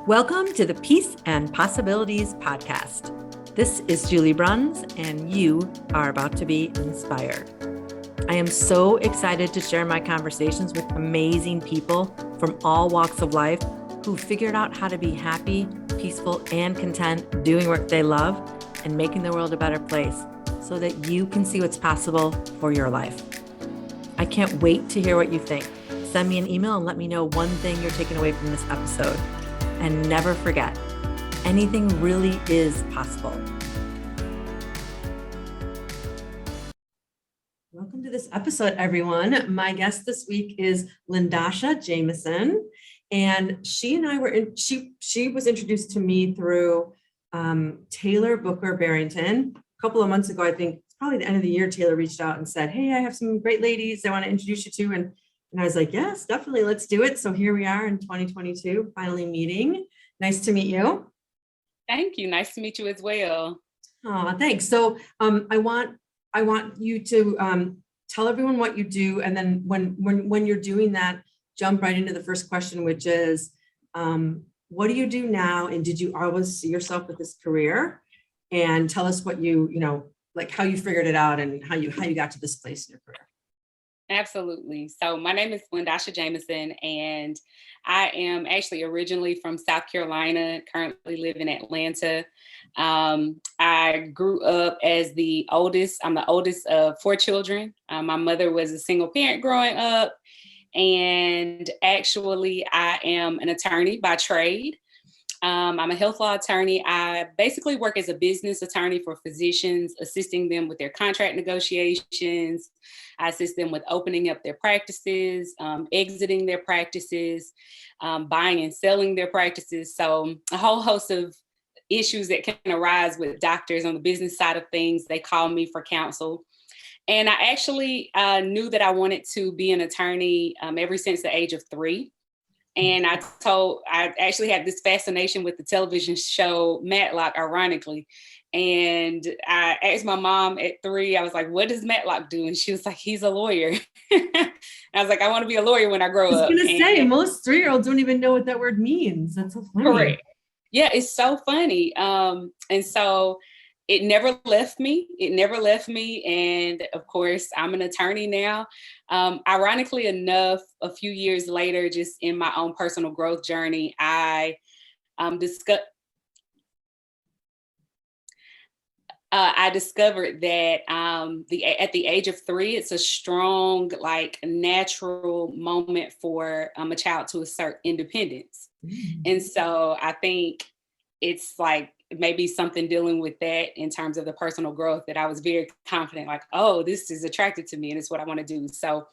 Welcome to the Peace and Possibilities podcast. This is Julie Bruns, and you are about to be inspired. I am so excited to share my conversations with amazing people from all walks of life who figured out how to be happy, peaceful, and content doing work they love and making the world a better place so that you can see what's possible for your life. I can't wait to hear what you think. Send me an email and let me know one thing you're taking away from this episode. And never forget, anything really is possible. Welcome to this episode, everyone. My guest this week is Lyndosha Jamison, and she and I were in. She was introduced to me through Taylor Booker Barrington a couple of months ago. I think it's probably the end of the year. Taylor reached out and said, "Hey, I have some great ladies I want to introduce you to," and I was like, yes, definitely, let's do it. So here we are in 2022, finally meeting. Nice to meet you. Thank you. Nice to meet you as well. Oh, thanks. So I want you to tell everyone what you do, and then when you're doing that, jump right into the first question, which is, what do you do now, and did you always see yourself with this career? And tell us what like how you figured it out and how you got to this place in your career. Absolutely. So my name is Lyndosha Jamison, and I am actually originally from South Carolina, currently live in Atlanta. I grew up as the oldest. I'm the oldest of 4 children. My mother was a single parent growing up, and actually I am an attorney by trade. I'm a health law attorney. I basically work as a business attorney for physicians, assisting them with their contract negotiations. I assist them with opening up their practices, exiting their practices, buying and selling their practices. So a whole host of issues that can arise with doctors on the business side of things. They call me for counsel. And I actually knew that I wanted to be an attorney ever since the age of 3. And I actually had this fascination with the television show Matlock, ironically. And I asked my mom at 3, I was like, what does Matlock do? And she was like, he's a lawyer. I was like, I want to be a lawyer when I grow up. I was going to say, most 3-year-olds don't even know what that word means. That's so funny. Correct. Yeah, it's so funny. And so it never left me. And of course, I'm an attorney now. Ironically enough, a few years later, just in my own personal growth journey, I discovered that at the age of 3, it's a strong, like, natural moment for a child to assert independence. Mm-hmm. And so I think it's like maybe something dealing with that in terms of the personal growth that I was very confident, like, oh, this is attracted to me and it's what I want to do. So,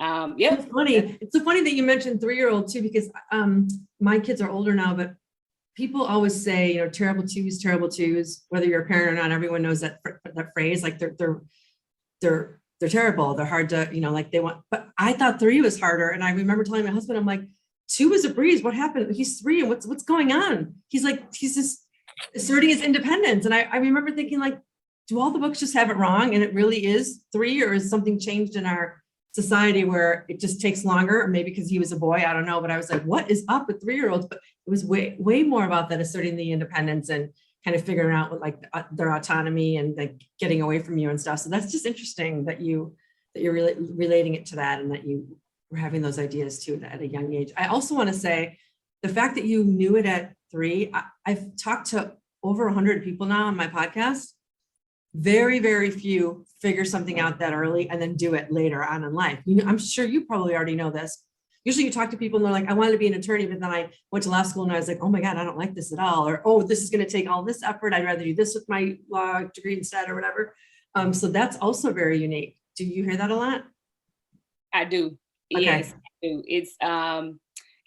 yeah. It's funny. It's so funny that you mentioned 3-year-old too, because my kids are older now, but people always say, terrible twos, whether you're a parent or not, everyone knows that phrase, like they're terrible. They're hard to, like they want, but I thought 3 was harder. And I remember telling my husband, I'm like, 2 is a breeze. What happened? He's 3. And what's going on? He's just asserting his independence. And I remember thinking, like, do all the books just have it wrong? And it really is 3, or is something changed in our society where it just takes longer? Or maybe because he was a boy, I don't know. But I was like, what is up with 3-year-olds? But it was way more about that, asserting the independence and kind of figuring out what, like, their autonomy and like getting away from you and stuff. So that's just interesting that you're really relating it to that, and that you were having those ideas too at a young age. I also want to say the fact that you knew it at 3, I've talked to over 100 people now on my podcast. Very, very few figure something out that early and then do it later on in life. I'm sure you probably already know this. Usually you talk to people and they're like, I wanted to be an attorney, but then I went to law school and I was like, oh my God, I don't like this at all. Or, oh, this is going to take all this effort. I'd rather do this with my law degree instead, or whatever. So that's also very unique. Do you hear that a lot? I do. Okay. Yes, I do.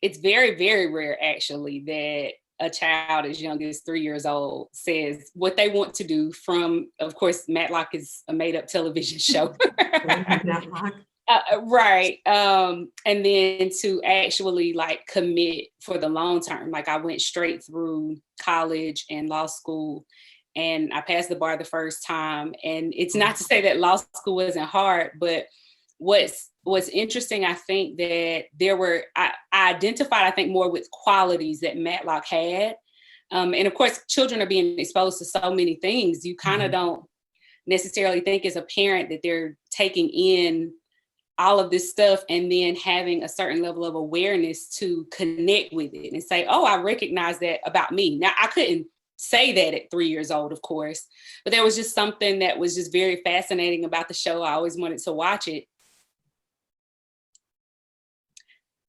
It's very, very rare, actually, that a child as young as 3 years old says what they want to do from, of course, Matlock is a made-up television show. Right. And then to actually, like, commit for the long term. Like, I went straight through college and law school, and I passed the bar the first time. And it's not to say that law school wasn't hard, but what's interesting, I think that I identified, I think, more with qualities that Matlock had. And of course, children are being exposed to so many things. You kind of don't necessarily think as a parent that they're taking in all of this stuff and then having a certain level of awareness to connect with it and say, oh, I recognize that about me. Now, I couldn't say that at 3 years old, of course, but there was just something that was just very fascinating about the show. I always wanted to watch it.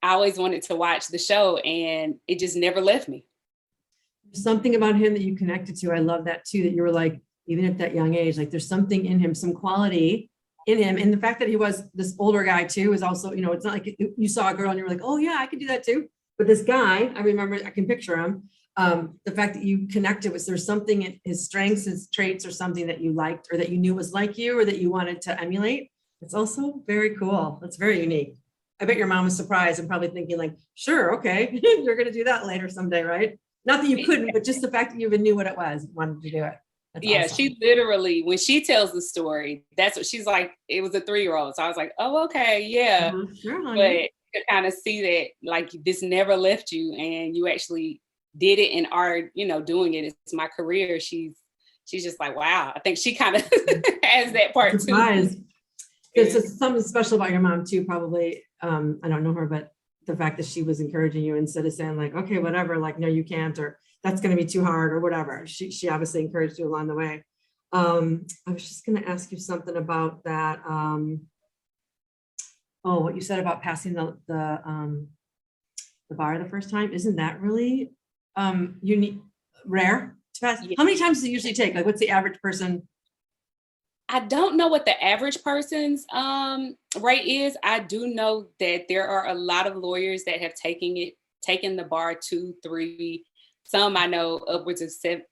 I always wanted to watch the show, and it just never left me. Something about him that you connected to. I love that too, that you were like, even at that young age, like there's something in him, some quality in him. And the fact that he was this older guy too is also, you know, it's not like you saw a girl and you were like, oh yeah, I could do that too. But this guy, I remember, I can picture him. The fact that you connected was, there's something in his strengths, his traits, or something that you liked, or that you knew was like you, or that you wanted to emulate. It's also very cool. It's very unique. I bet your mom was surprised and probably thinking like, sure, okay, you're going to do that later someday, right? Not that you couldn't, but just the fact that you even knew what it was, wanted to do it. That's yeah, awesome. She literally, when she tells the story, that's what she's like. It was a 3-year-old. So I was like, oh, okay, yeah. Sure, But to kind of see that like this never left you and you actually did it and are, you know, doing it. It's my career. She's just like, wow. I think she kind of has that part too. There's something special about your mom too, probably. I don't know her, but the fact that she was encouraging you instead of saying like, okay, whatever, like, no, you can't, or that's going to be too hard or whatever. She obviously encouraged you along the way. I was just going to ask you something about that. What you said about passing the bar the first time. Isn't that really unique, rare to pass? Yeah. How many times does it usually take? Like, what's the average person? I don't know what the average person's rate is. I do know that there are a lot of lawyers that have taken the bar 2, 3, some I know upwards of 7.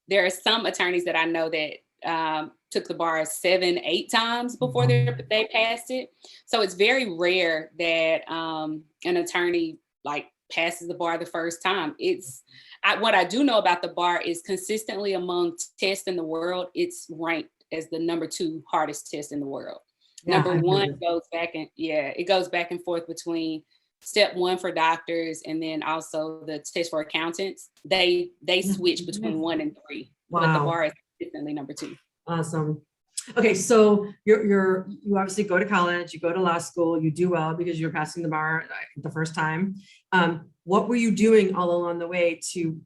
There are some attorneys that I know that took the bar 7, 8 times before they passed it. So it's very rare that an attorney like passes the bar the first time. What I do know about the bar is consistently among tests in the world, it's ranked as the number 2 hardest test in the world. Yeah, number 1 goes back it goes back and forth between step 1 for doctors and then also the test for accountants. They switch between 1 and 3. Wow. But the bar is consistently number 2. Awesome. Okay, so you obviously go to college, you go to law school, you do well because you're passing the bar the first time. What were you doing all along the way to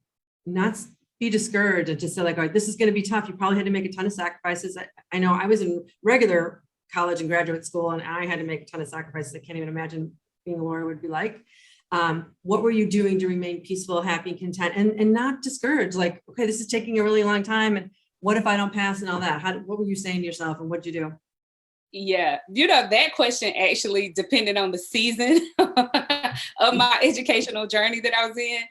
not be discouraged and to say like, all right, this is going to be tough. You probably had to make a ton of sacrifices. I know I was in regular college and graduate school and I had to make a ton of sacrifices. I can't even imagine being a lawyer would be like. What were you doing to remain peaceful, happy, content, and not discouraged? Like, okay, this is taking a really long time. And what if I don't pass and all that? What were you saying to yourself and what'd you do? Yeah, you know, that question actually depended on the season of my educational journey that I was in.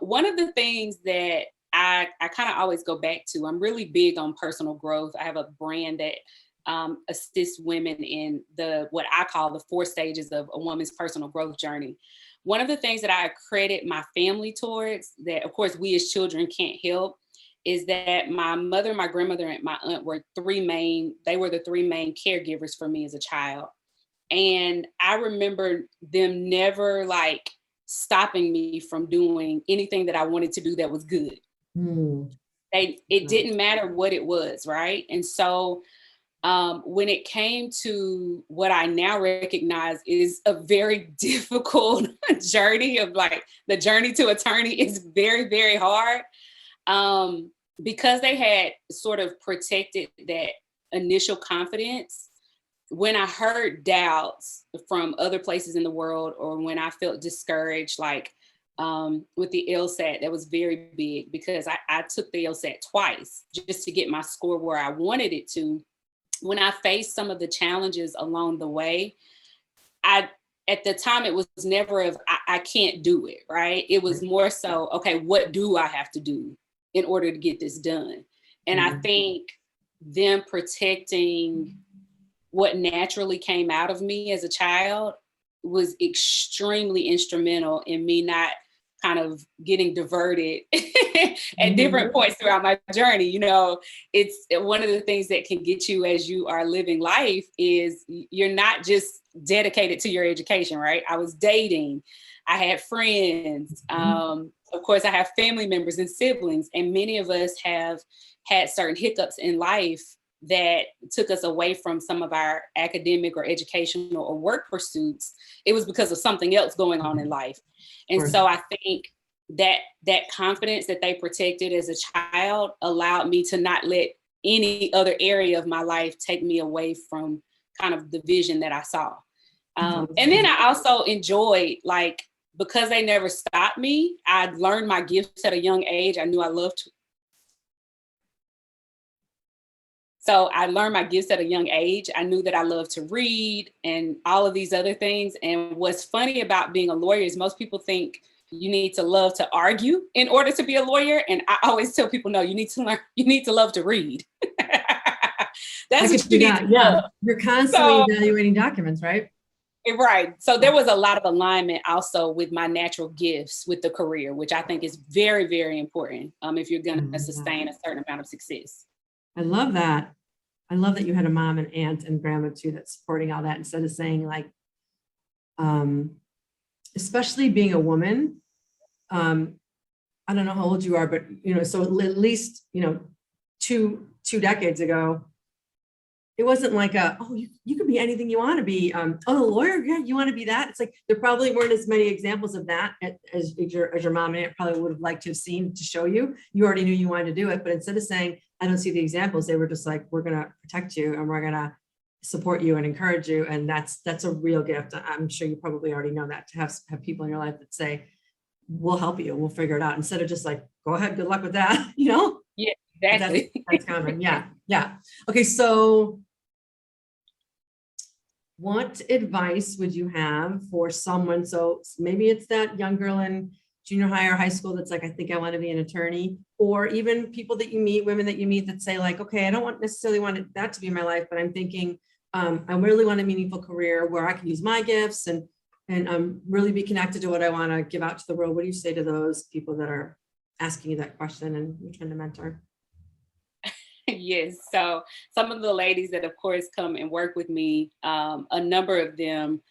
One of the things that I kind of always go back to, I'm really big on personal growth. I have a brand that assists women in what I call the 4 stages of a woman's personal growth journey. One of the things that I credit my family towards, that of course we as children can't help, is that my mother, my grandmother, and my aunt were the 3 main caregivers for me as a child. And I remember them never like stopping me from doing anything that I wanted to do that was good. It didn't matter what it was, right? And so when it came to what I now recognize is a very difficult journey of like the journey to attorney is very, very hard. Because they had sort of protected that initial confidence, when I heard doubts from other places in the world, or when I felt discouraged, like with the LSAT, that was very big because I took the LSAT twice just to get my score where I wanted it to. When I faced some of the challenges along the way, at the time, it was never I can't do it, right? It was more so, okay, what do I have to do in order to get this done? And I think them protecting what naturally came out of me as a child was extremely instrumental in me not kind of getting diverted at different points throughout my journey. You know, it's one of the things that can get you as you are living life is you're not just dedicated to your education, right? I was dating, I had friends, of course, I have family members and siblings, and many of us have had certain hiccups in life that took us away from some of our academic or educational or work pursuits. It was because of something else going on in life. And so I think that confidence that they protected as a child allowed me to not let any other area of my life take me away from kind of the vision that I saw. And then I also enjoyed, like, because they never stopped me, I learned my gifts at a young age. I knew I loved. So I learned my gifts at a young age. I knew that I loved to read and all of these other things. And what's funny about being a lawyer is most people think you need to love to argue in order to be a lawyer. And I always tell people, no, you need to learn, you need to love to read. That's what you need to love. You're constantly evaluating documents, right? Right. So there was a lot of alignment also with my natural gifts with the career, which I think is very, very important if you're going to sustain a certain amount of success. I love that. I love that you had a mom and aunt and grandma too that's supporting all that, instead of saying like, especially being a woman. I don't know how old you are, but you know, so at least, you know, two decades ago, it wasn't like you can be anything you want to be. Oh, a lawyer, yeah, you want to be that. It's like there probably weren't as many examples of that as your mom and aunt probably would have liked to have seen to show you. You already knew you wanted to do it, but instead of saying, I don't see the examples, they were just like, we're gonna protect you and we're gonna support you and encourage you. And that's a real gift. I'm sure you probably already know that, to have people in your life that say, we'll help you, we'll figure it out, instead of just like, go ahead, good luck with that, you know? Yeah, exactly. That's common. Yeah. Okay, so what advice would you have for someone? So maybe it's that young girl in junior high or high school that's like, I think I want to be an attorney, or even people that you meet, women that you meet that say like, okay, I don't necessarily want that to be my life, but I'm thinking I really want a meaningful career where I can use my gifts and really be connected to what I want to give out to the world. What do you say to those people that are asking you that question and you're trying to mentor? Yes. So some of the ladies that, of course, come and work with me, a number of them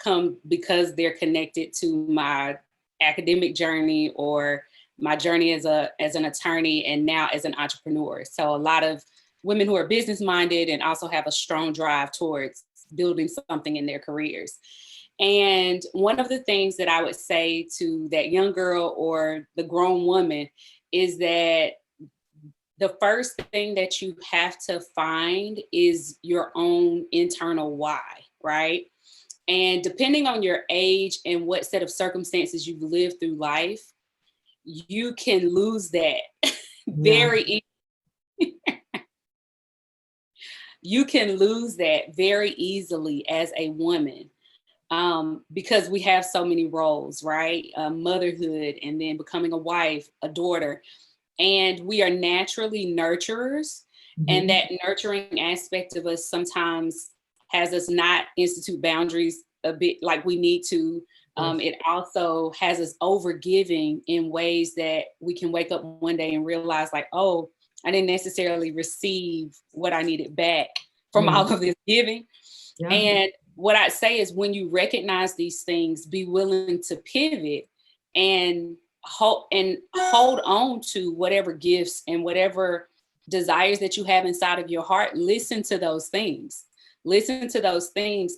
come because they're connected to my academic journey or my journey as an attorney and now as an entrepreneur. So a lot of women who are business minded and also have a strong drive towards building something in their careers. And one of the things that I would say to that young girl or the grown woman is that the first thing that you have to find is your own internal why, right? And depending on your age and what set of circumstances you've lived through life, you can lose that very easily. You can lose that very easily as a woman because we have so many roles, right? Motherhood, and then becoming a wife, a daughter. And we are naturally nurturers. And that nurturing aspect of us sometimes has us not institute boundaries a bit like we need to. It also has us overgiving in ways that we can wake up one day and realize like, oh, I didn't necessarily receive what I needed back from all of this giving. And what I'd say is when you recognize these things, be willing to pivot and hold on to whatever gifts and whatever desires that you have inside of your heart. Listen to those things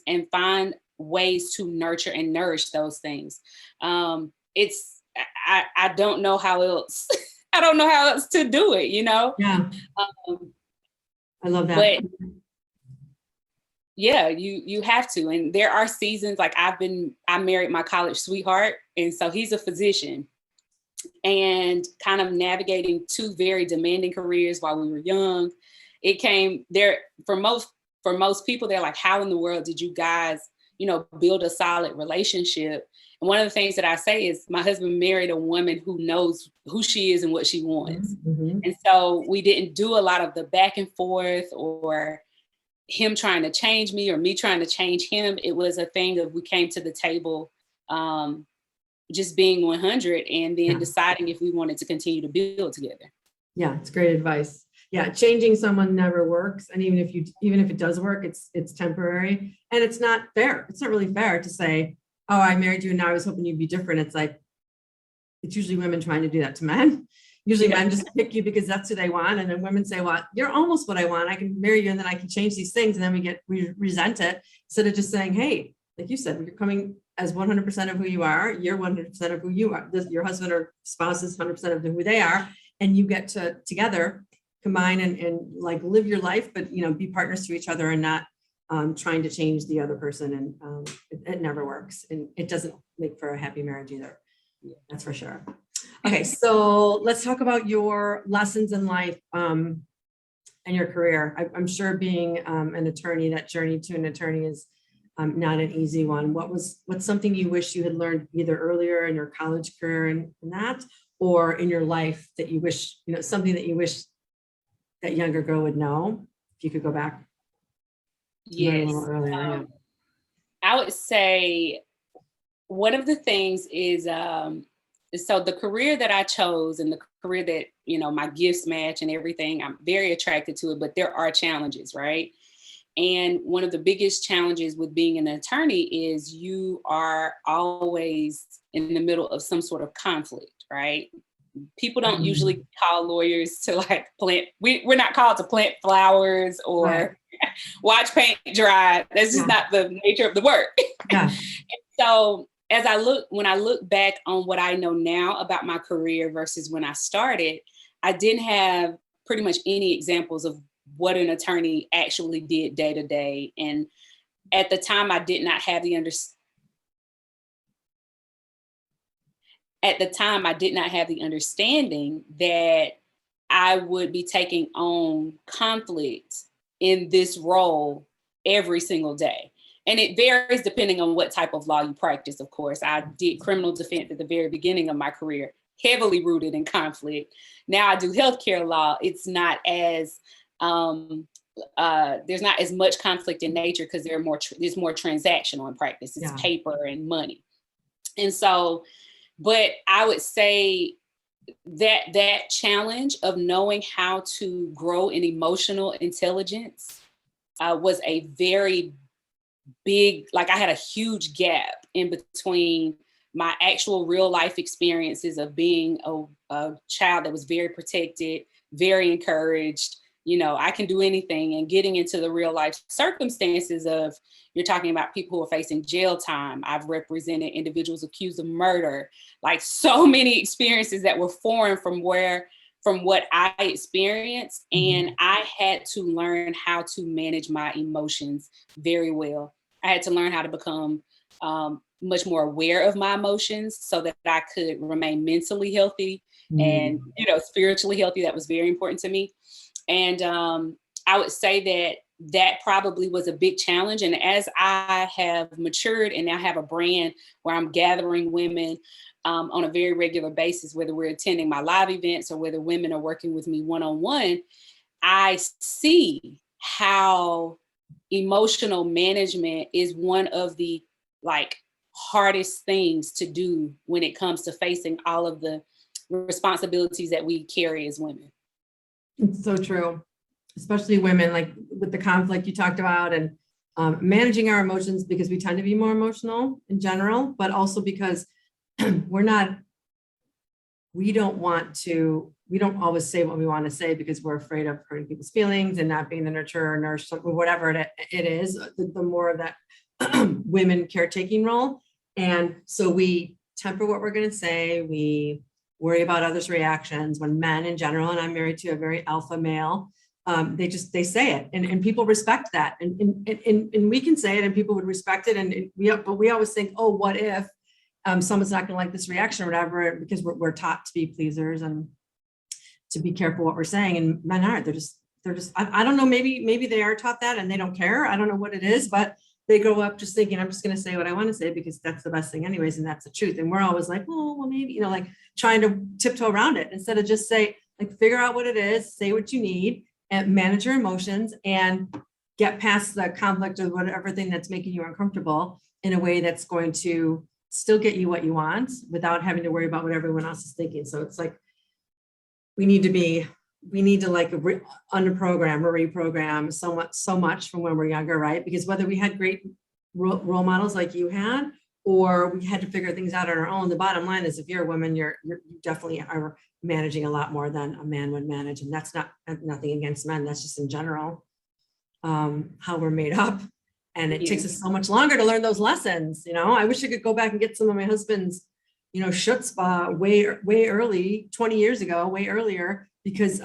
and find ways to nurture and nourish those things. I don't know how else. I don't know how else to do it, you know? Yeah. I love that. But yeah, you have to. And there are seasons like I married my college sweetheart. And so he's a physician, and kind of navigating two very demanding careers while we were young. It came there for most people. They're like, how in the world did you guys, build a solid relationship? And one of the things that I say is my husband married a woman who knows who she is and what she wants. And so we didn't do a lot of the back and forth or him trying to change me or me trying to change him. It was a thing of we came to the table just being 100 and then Yeah. deciding if we wanted to continue to build together. Yeah, it's great advice. Yeah, changing someone never works. And even if it does work, it's temporary. And it's not fair. It's not really fair to say, oh, I married you and now I was hoping you'd be different. It's like, it's usually women trying to do that to men. Usually men just pick you because that's who they want. And then women say, well, you're almost what I want. I can marry you and then I can change these things. And then we resent it instead of just saying, hey, like you said, you're coming as 100% of who you are. You're 100% of who you are. Your husband or spouse is 100% of who they are. And you get to together combine and like live your life, but, be partners to each other and not trying to change the other person. And it never works. And it doesn't make for a happy marriage either. That's for sure. Okay, so let's talk about your lessons in life and your career. I'm sure being an attorney, that journey to an attorney is not an easy one. What's something you wish you had learned either earlier in your college career and that, or in your life that you wish, something that you wish that younger girl would know if you could go back? Yes. Earlier, I would say one of the things is, so the career that I chose and the career that, my gifts match and everything, I'm very attracted to it, but there are challenges, right? And one of the biggest challenges with being an attorney is you are always in the middle of some sort of conflict, right? People don't usually call lawyers to like plant, we're not called to plant flowers or watch paint dry. That's just not the nature of the work. Yeah. So when I look back on what I know now about my career versus when I started, I didn't have pretty much any examples of what an attorney actually did day to day. And at the time, I did not have the understanding that I would be taking on conflict in this role every single day. And it varies depending on what type of law you practice, of course. I did criminal defense at the very beginning of my career, heavily rooted in conflict. Now I do healthcare law. It's not as, there's not as much conflict in nature because there's more transactional in practice. It's paper and money. And so, but I would say that challenge of knowing how to grow in emotional intelligence was a very big, like I had a huge gap in between my actual real life experiences of being a child that was very protected, very encouraged, I can do anything, and getting into the real life circumstances of, you're talking about people who are facing jail time. I've represented individuals accused of murder, like so many experiences that were foreign from what I experienced. And I had to learn how to manage my emotions very well. I had to learn how to become much more aware of my emotions so that I could remain mentally healthy and, spiritually healthy. That was very important to me. And I would say that probably was a big challenge. And as I have matured and now have a brand where I'm gathering women on a very regular basis, whether we're attending my live events or whether women are working with me one-on-one, I see how emotional management is one of the hardest things to do when it comes to facing all of the responsibilities that we carry as women. It's so true, especially women, like with the conflict you talked about and managing our emotions, because we tend to be more emotional in general, but also because we don't always say what we want to say because we're afraid of hurting people's feelings and not being the nurturer, nurse, whatever it is, the more of that women caretaking role. And so we temper what we're going to say. We worry about others' reactions. When men in general, and I'm married to a very alpha male, they say it and people respect that. And we can say it and people would respect it. But we always think, oh, what if someone's not going to like this reaction or whatever, because we're taught to be pleasers and to be careful what we're saying. And men aren't. They're just, I don't know, maybe they are taught that and they don't care. I don't know what it is, but they grow up just thinking, I'm just going to say what I want to say because that's the best thing anyways. And that's the truth. And we're always like, oh, well, maybe, like trying to tiptoe around it instead of just figure out what it is, say what you need and manage your emotions and get past the conflict or whatever thing that's making you uncomfortable in a way that's going to still get you what you want without having to worry about what everyone else is thinking. So it's like, we need to like underprogram or reprogram so much from when we're younger, right? Because whether we had great role models like you had, or we had to figure things out on our own, the bottom line is if you're a woman, you definitely are managing a lot more than a man would manage. And that's nothing against men, that's just in general how we're made up. And it takes us so much longer to learn those lessons. You know, I wish I could go back and get some of my husband's, you know, chutzpah way early, 20 years ago, way earlier, because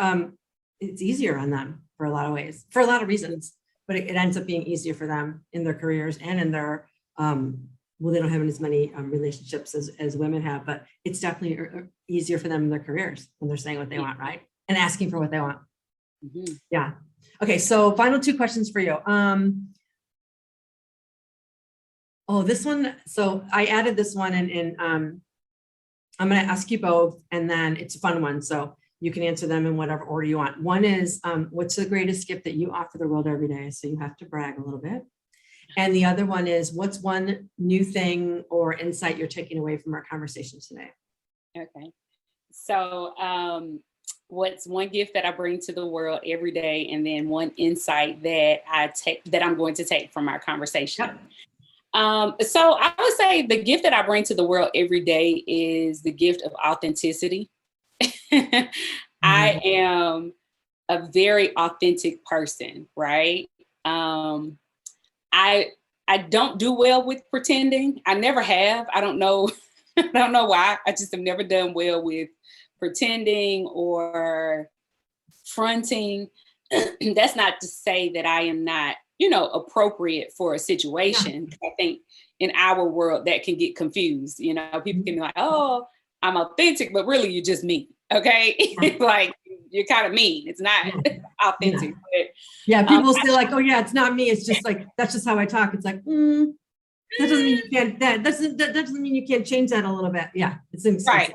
it's easier on them for a lot of ways, for a lot of reasons, but it ends up being easier for them in their careers and in their, well, they don't have as many relationships as women have, but it's definitely easier for them in their careers when they're saying what they want, right? And asking for what they want. Mm-hmm. Yeah. Okay, so final 2 questions for you. Oh, this one. So I added this one in I'm going to ask you both, and then it's a fun one. So you can answer them in whatever order you want. One is, what's the greatest gift that you offer the world every day? So you have to brag a little bit. And the other one is, what's one new thing or insight you're taking away from our conversation today? Okay. So what's one gift that I bring to the world every day, and then one insight that I'm going to take from our conversation. Yep. So I would say the gift that I bring to the world every day is the gift of authenticity. I am a very authentic person, right? I don't do well with pretending. I never have. I don't know. I don't know why. I just have never done well with pretending or fronting. That's not to say that I am not, appropriate for a situation. Yeah. I think in our world that can get confused. People can be like, oh, I'm authentic, but really you're just mean. Okay. Yeah. Like you're kind of mean. It's not authentic. Yeah. But, people say like, oh yeah, it's not me. It's just like, that's just how I talk. It's like, that doesn't mean you can't, that doesn't mean you can't change that a little bit. Yeah. It's right.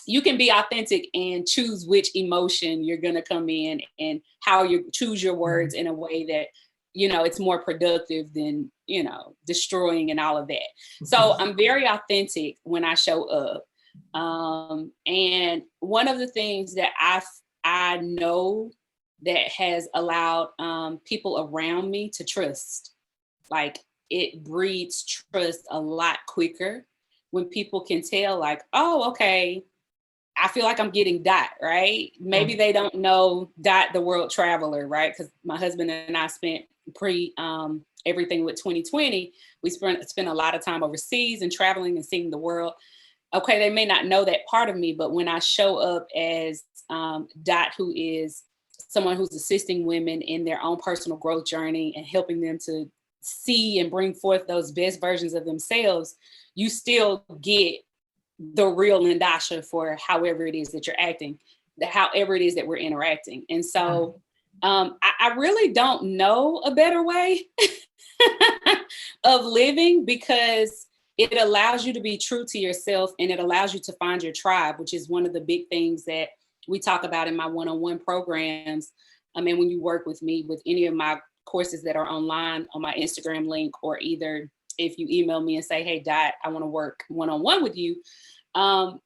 You can be authentic and choose which emotion you're going to come in and how you choose your words in a way that, it's more productive than, destroying and all of that. So I'm very authentic when I show up. And one of the things that I know that has allowed people around me to trust, like it breeds trust a lot quicker when people can tell like, oh, okay, I feel like I'm getting Dot, right? Maybe they don't know Dot, the world traveler, right? Because my husband and I spent everything with 2020. We spent a lot of time overseas and traveling and seeing the world. Okay, they may not know that part of me, but when I show up as Dot, who is someone who's assisting women in their own personal growth journey and helping them to see and bring forth those best versions of themselves, you still get the real Lindasha for however it is that you're acting, however it is that we're interacting. And so I really don't know a better way of living, because it allows you to be true to yourself and it allows you to find your tribe, which is one of the big things that we talk about in my one-on-one programs. I mean, when you work with me with any of my courses that are online on my Instagram link, or either if you email me and say, hey, Dot, I want to work one-on-one with you.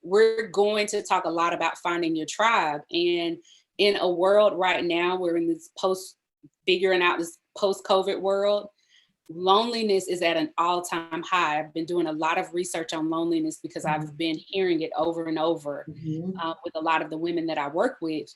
We're going to talk a lot about finding your tribe. And in a world right now, we're in this figuring out this post-COVID world. Loneliness is at an all-time high. I've been doing a lot of research on loneliness because I've been hearing it over and over with a lot of the women that I work with.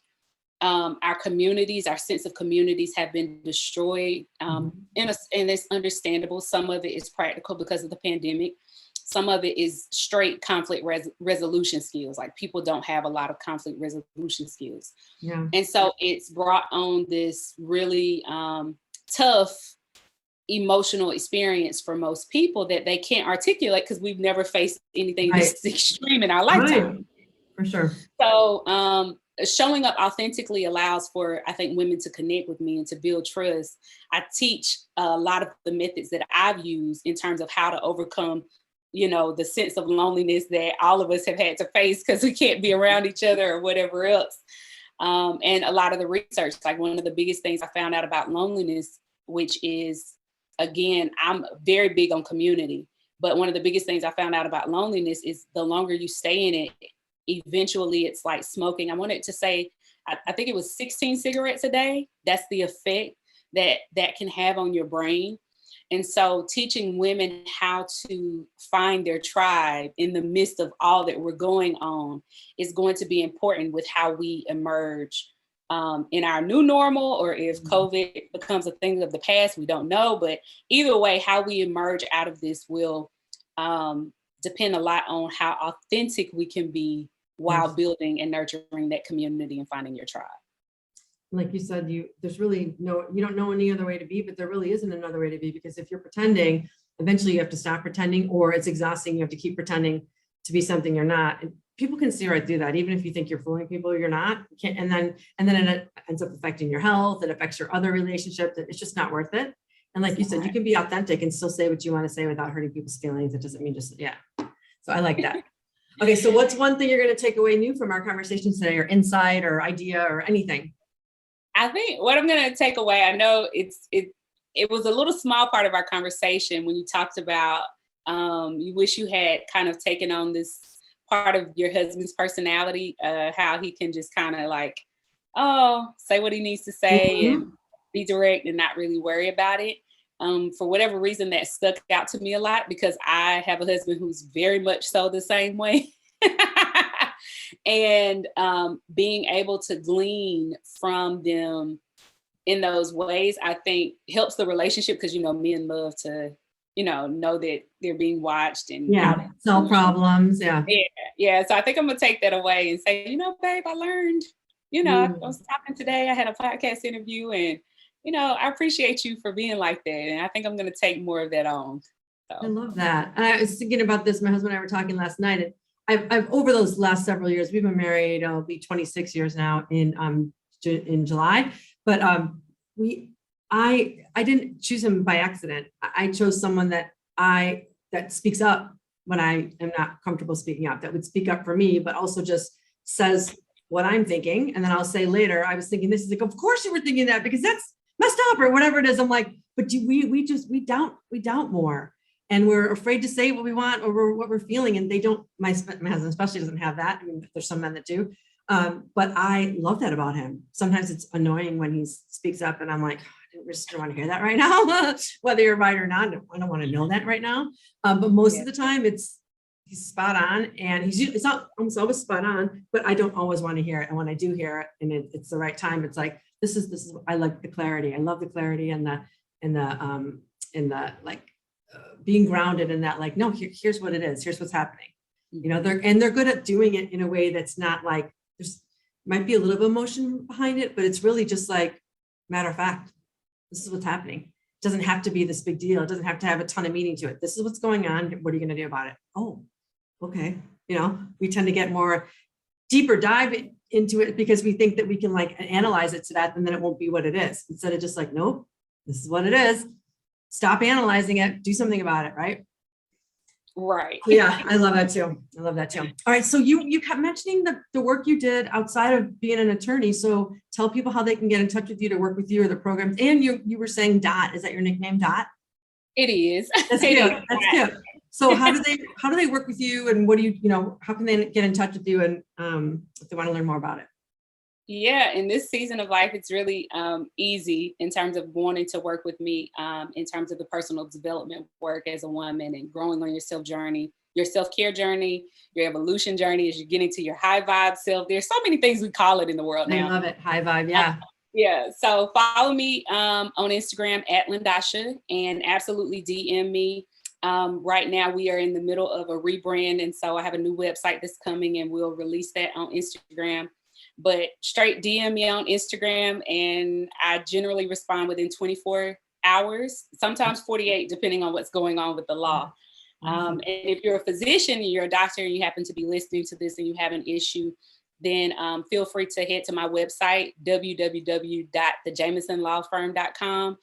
Our communities, our sense of communities have been destroyed. And it's understandable. Some of it is practical because of the pandemic. Some of it is straight conflict resolution skills. Like people don't have a lot of conflict resolution skills. Yeah. And so it's brought on this really tough emotional experience for most people that they can't articulate because we've never faced anything this extreme in our lifetime. Right. For sure. So showing up authentically allows for, I think, women to connect with me and to build trust. I teach a lot of the methods that I've used in terms of how to overcome, the sense of loneliness that all of us have had to face because we can't be around each other or whatever else. And a lot of the research, like one of the biggest things I found out about loneliness, which is, again, I'm very big on community. But one of the biggest things I found out about loneliness is the longer you stay in it, eventually it's like smoking. I wanted to say, I think it was 16 cigarettes a day. That's the effect that can have on your brain. And so teaching women how to find their tribe in the midst of all that we're going on is going to be important with how we emerge in our new normal, or if COVID becomes a thing of the past, we don't know. But either way, how we emerge out of this will depend a lot on how authentic we can be while building and nurturing that community and finding your tribe. Like you said, there's really you don't know any other way to be, but there really isn't another way to be, because if you're pretending, eventually you have to stop pretending, or it's exhausting. You have to keep pretending to be something you're not. And people can see right through that. Even if you think you're fooling people, you're not. You can't, and then it ends up affecting your health. It affects your other relationships. It's just not worth it. And like you said, you can be authentic and still say what you want to say without hurting people's feelings. It doesn't mean just, yeah. So I like that. Okay, so what's one thing you're going to take away new from our conversation today, or insight or idea or anything? I think what I'm going to take away, I know it was a little small part of our conversation when you talked about you wish you had kind of taken on this part of your husband's personality, how he can just kind of like, say what he needs to say and be direct and not really worry about it. For whatever reason, that stuck out to me a lot, because I have a husband who's very much so the same way. And being able to glean from them in those ways, I think helps the relationship, because, men love to, know that they're being watched and solve problems. Yeah. So I think I'm gonna take that away and say, babe, I learned, I was talking today, I had a podcast interview, and, I appreciate you for being like that. And I think I'm going to take more of that on. So. I love that. And I was thinking about this. My husband and I were talking last night, and I've over those last several years, we've been married, it'll be 26 years now in July, but I didn't choose him by accident. I chose someone that speaks up when I am not comfortable speaking up, that would speak up for me, but also just says what I'm thinking. And then I'll say later, I was thinking this. Is like, of course you were thinking that, because that's messed up, or whatever it is. I'm like, but we doubt more. And we're afraid to say what we want or what we're feeling. And they don't, my husband especially doesn't have that. I mean, there's some men that do. But I love that about him. Sometimes it's annoying when he speaks up and I'm like, I just don't want to hear that right now, whether you're right or not. I don't want to know that right now. But most of the time he's spot on, and it's not almost always spot on, but I don't always want to hear it. And when I do hear it and it's the right time, it's like, this is, I like the clarity. I love the clarity and the like, being grounded in that, like, no, here's what it is. Here's what's happening. They're good at doing it in a way that's not like, there's might be a little bit of emotion behind it, but it's really just like, matter of fact, this is what's happening. It doesn't have to be this big deal. It doesn't have to have a ton of meaning to it. This is what's going on. What are you going to do about it? Oh, okay. We tend to get more deeper dive into it because we think that we can like analyze it to that, and then it won't be what it is. Instead of just like, nope, this is what it is. Stop analyzing it, do something about it, right? Right. Yeah, I love that too. All right, so you kept mentioning the work you did outside of being an attorney. So tell people how they can get in touch with you to work with you or the programs. And you were saying Dot, is that your nickname, Dot? It is. That's cute. That's cute. So how do they work with you, and what do how can they get in touch with you, and if they want to learn more about it? Yeah, in this season of life, it's really easy in terms of wanting to work with me in terms of the personal development work as a woman and growing on your self-care journey, your evolution journey as you're getting to your high vibe self. There's so many things we call it in the world now. I love it. High vibe. Yeah. Yeah. So follow me on Instagram at Lindasha, and absolutely DM me. Right now we are in the middle of a rebrand. And so I have a new website that's coming, and we'll release that on Instagram. But straight DM me on Instagram, and I generally respond within 24 hours, sometimes 48, depending on what's going on with the law. And if you're a physician and you're a doctor and you happen to be listening to this and you have an issue, then feel free to head to my website, www.thejamisonlawfirm.com.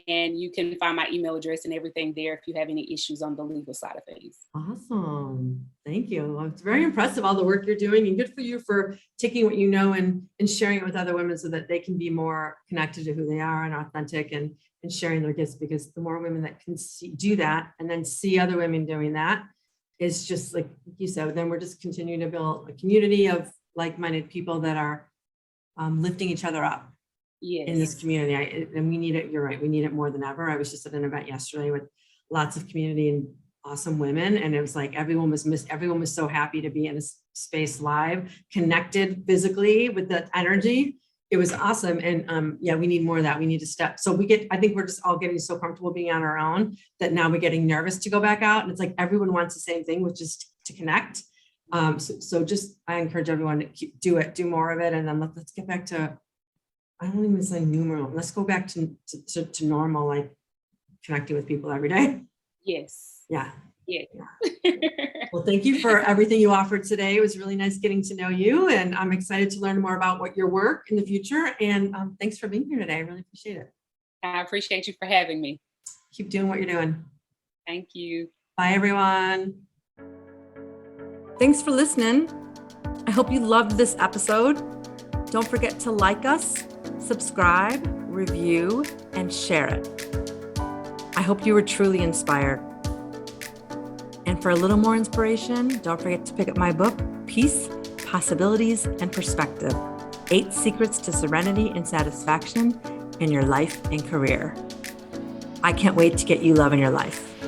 And you can find my email address and everything there if you have any issues on the legal side of things. Awesome. Thank you. It's very impressive, all the work you're doing, and good for you for taking what you know and sharing it with other women so that they can be more connected to who they are and authentic and and sharing their gifts, because the more women that can do that and then see other women doing that, is just like you said, then we're just continuing to build a community of like-minded people that are lifting each other up in this community. And we need it. You're right. We need it more than ever. I was just at an event yesterday with lots of community and awesome women. And it was like, everyone was so happy to be in a space live, connected physically with that energy. It was awesome. And yeah, we need more of that. We need to step. So I think we're just all getting so comfortable being on our own that now we're getting nervous to go back out. And it's like, everyone wants the same thing, which is to connect. So just, I encourage everyone to do more of it. And then let's get back to, I don't even say numeral. Let's go back to normal, like connecting with people every day. Yes. Yeah. Yeah. Well, thank you for everything you offered today. It was really nice getting to know you, and I'm excited to learn more about what your work in the future. And thanks for being here today. I really appreciate it. I appreciate you for having me. Keep doing what you're doing. Thank you. Bye, everyone. Thanks for listening. I hope you loved this episode. Don't forget to like us, subscribe, review, and share it. I hope you were truly inspired. And for a little more inspiration, don't forget to pick up my book, Peace, Possibilities, and Perspective: 8 Secrets to Serenity and Satisfaction in Your Life and Career. I can't wait to get you love in your life.